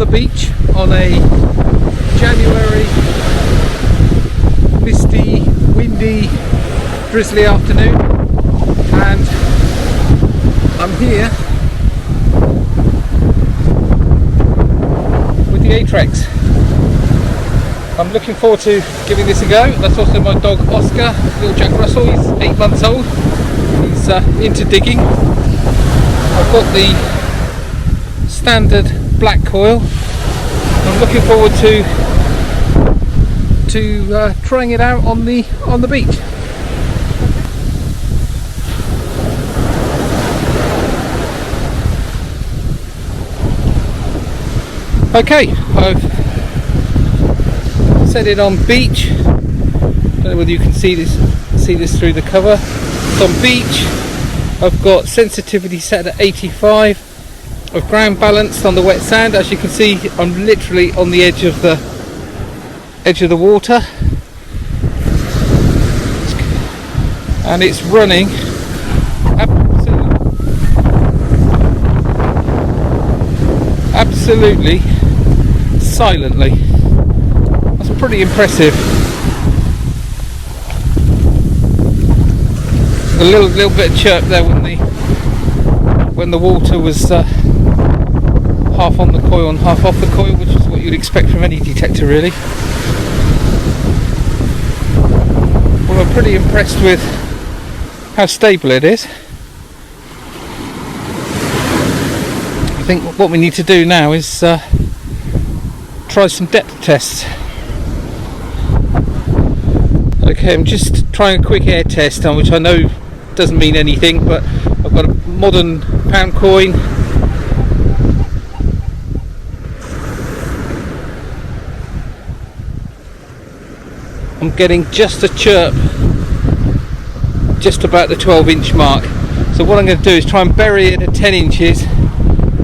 the beach on a January misty, windy, drizzly afternoon, and I'm here with the Atrex. I'm looking forward to giving this a go. That's also my dog Oscar, little Jack Russell. He's 8 months old. He's into digging. I've got the standard black coil. I'm looking forward to trying it out on the beach. Okay, I've set it on beach. Don't know whether you can see this through the cover. It's on beach. I've got sensitivity set at 85. I've ground balanced on the wet sand. As you can see, I'm literally on the edge of the water, and it's running absolutely silently. That's pretty impressive. A little bit of chirp there when the water was half on the coil and half off the coil, which is what you'd expect from any detector, really. Well, I'm pretty impressed with how stable it is. I think what we need to do now is try some depth tests. Okay, I'm just trying a quick air test, on which I know doesn't mean anything, but I've got a modern pound coin. I'm getting just a chirp just about the 12-inch mark. So what I'm going to do is try and bury it at 10 inches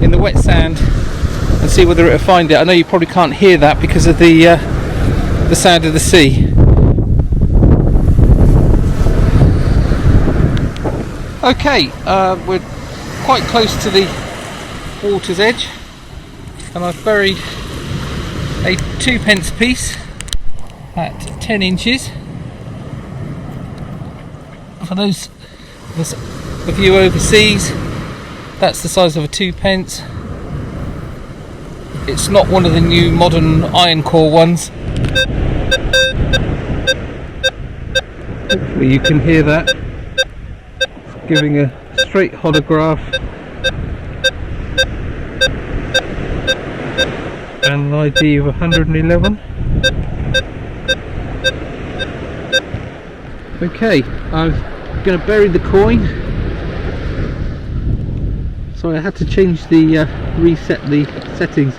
in the wet sand and see whether it'll find it. I know you probably can't hear that because of the sound of the sea. Okay, we're quite close to the water's edge, and I've buried a 2p piece at 10 inches. For those of you overseas, that's the size of a 2p. It's not one of the new modern iron core ones. Hopefully you can hear that. Giving a straight holograph and an ID of 111. Okay, I'm going to bury the coin. So I had to change the reset the settings.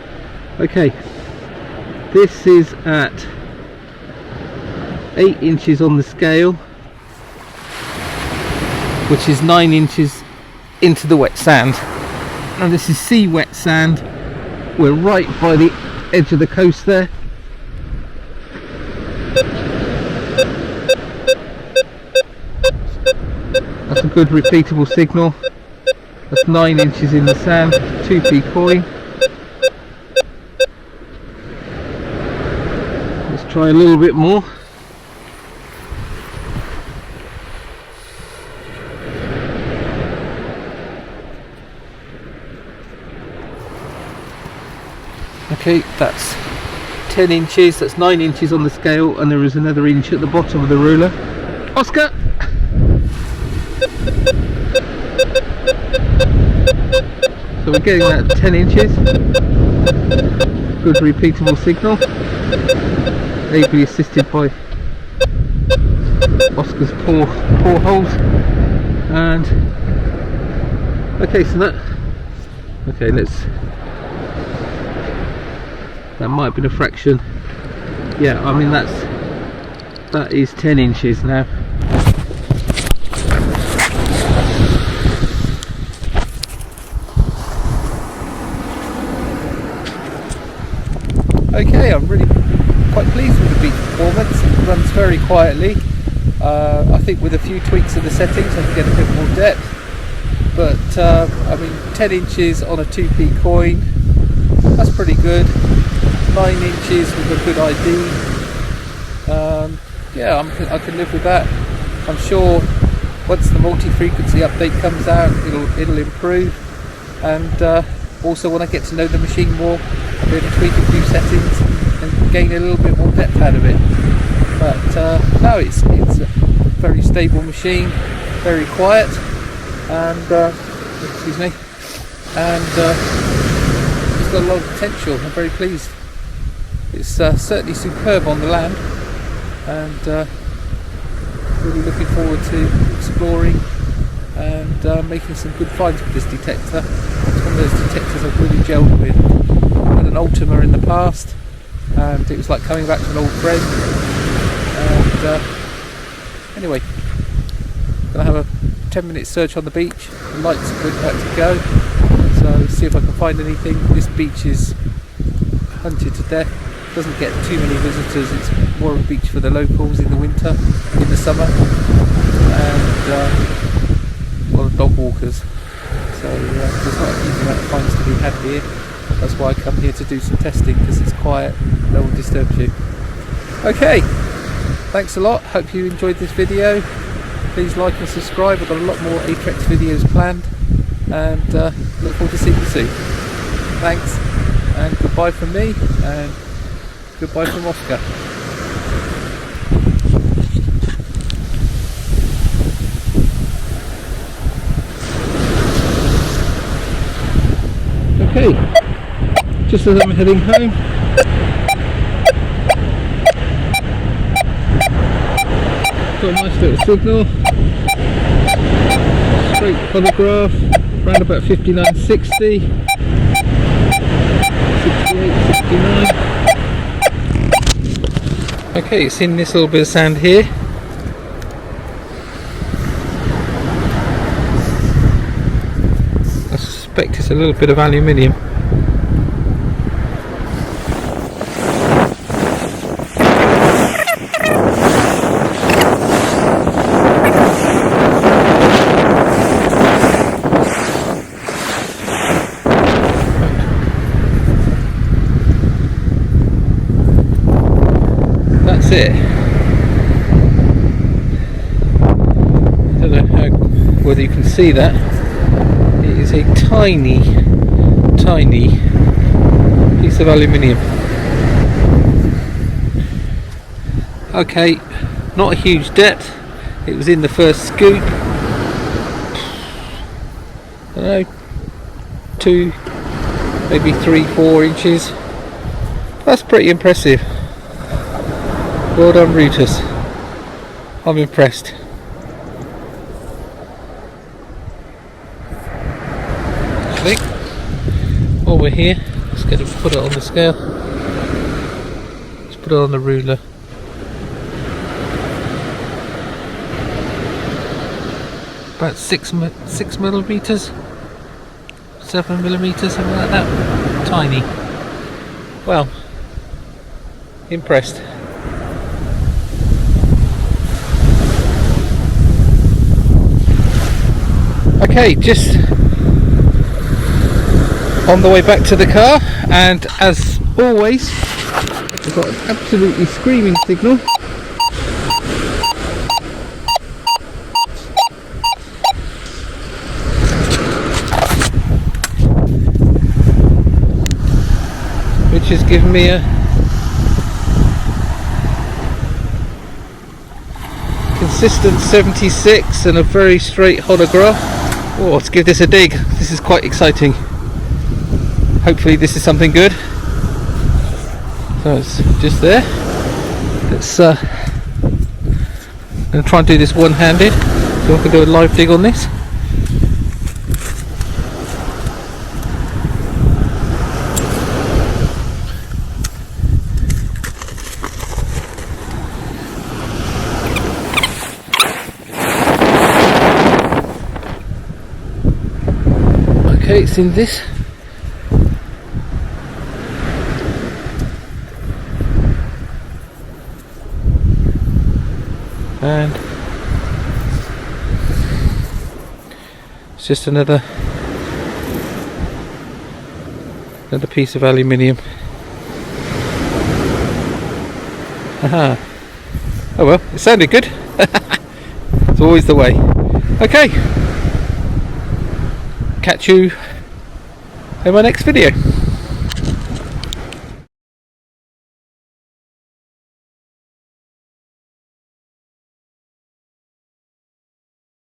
Okay, this is at 8 inches on the scale, which is 9 inches into the wet sand. Now this is sea wet sand. We're right by the edge of the coast there. That's a good repeatable signal. That's 9 inches in the sand, 2p coin. Let's try a little bit more. Okay, that's 10 inches, that's 9 inches on the scale, and there is another inch at the bottom of the ruler. Oscar! So we're getting that at 10 inches. Good repeatable signal. Ably assisted by Oscar's paw holes. And okay, so that, okay, that might have been a fraction. Yeah, I mean that is 10 inches now. Okay, I'm really quite pleased with the beach performance. It runs very quietly. I think with a few tweaks of the settings I can get a bit more depth, but I mean 10 inches on a 2p coin that's pretty good. 9 inches with a good ID. Yeah, I can live with that. I'm sure once the multi-frequency update comes out, it'll improve. And also when I get to know the machine more, I'll be able to tweak a few settings and gain a little bit more depth out of it. But no, it's a very stable machine, very quiet, and excuse me, and it's got a lot of potential. I'm very pleased. It's certainly superb on the land, and really looking forward to exploring and making some good finds with this detector. It's one of those detectors I've really gelled with. I had an Ultima in the past, and it was like coming back to an old friend. And anyway, gonna have a 10-minute search on the beach. The lights are about to go, so see if I can find anything. This beach is hunted to death. Doesn't get too many visitors. It's more of a beach for the locals in the winter, in the summer, and a lot of dog walkers. So there's not a huge amount of finds to be had here. That's why I come here to do some testing, because it's quiet, no one disturbs you. Okay, thanks a lot. Hope you enjoyed this video. Please like and subscribe. I've got a lot more Atrex videos planned, and look forward to seeing you soon. Thanks, and goodbye from me, and goodbye from Oscar. Okay, just as I'm heading home, got a nice little signal, straight photograph, around about 59, 60, 68, 69. Okay, it's in this little bit of sand here. I suspect it's a little bit of aluminium. That's it. I don't know whether you can see that. It is a tiny piece of aluminium. Okay, not a huge depth. It was in the first scoop. I don't know, 2, maybe 3, 4 inches. That's pretty impressive. Well done, Rutus. I'm impressed. Actually, while we're here, let's get to put it on the scale. Let's put it on the ruler. About 6 millimeters, 7 millimeters, something like that. Tiny. Well, impressed. Okay, just on the way back to the car, and as always, I've got an absolutely screaming signal. Which has given me a consistent 76 and a very straight holograph. Oh, let's give this a dig. This is quite exciting. Hopefully this is something good. So it's just there. Let's I'm going to try and do this one-handed, so I can do a live dig on this. Okay, it's in this. And it's just another Another piece of aluminium. Aha. Oh well, it sounded good. It's always the way. Okay. Catch you in my next video.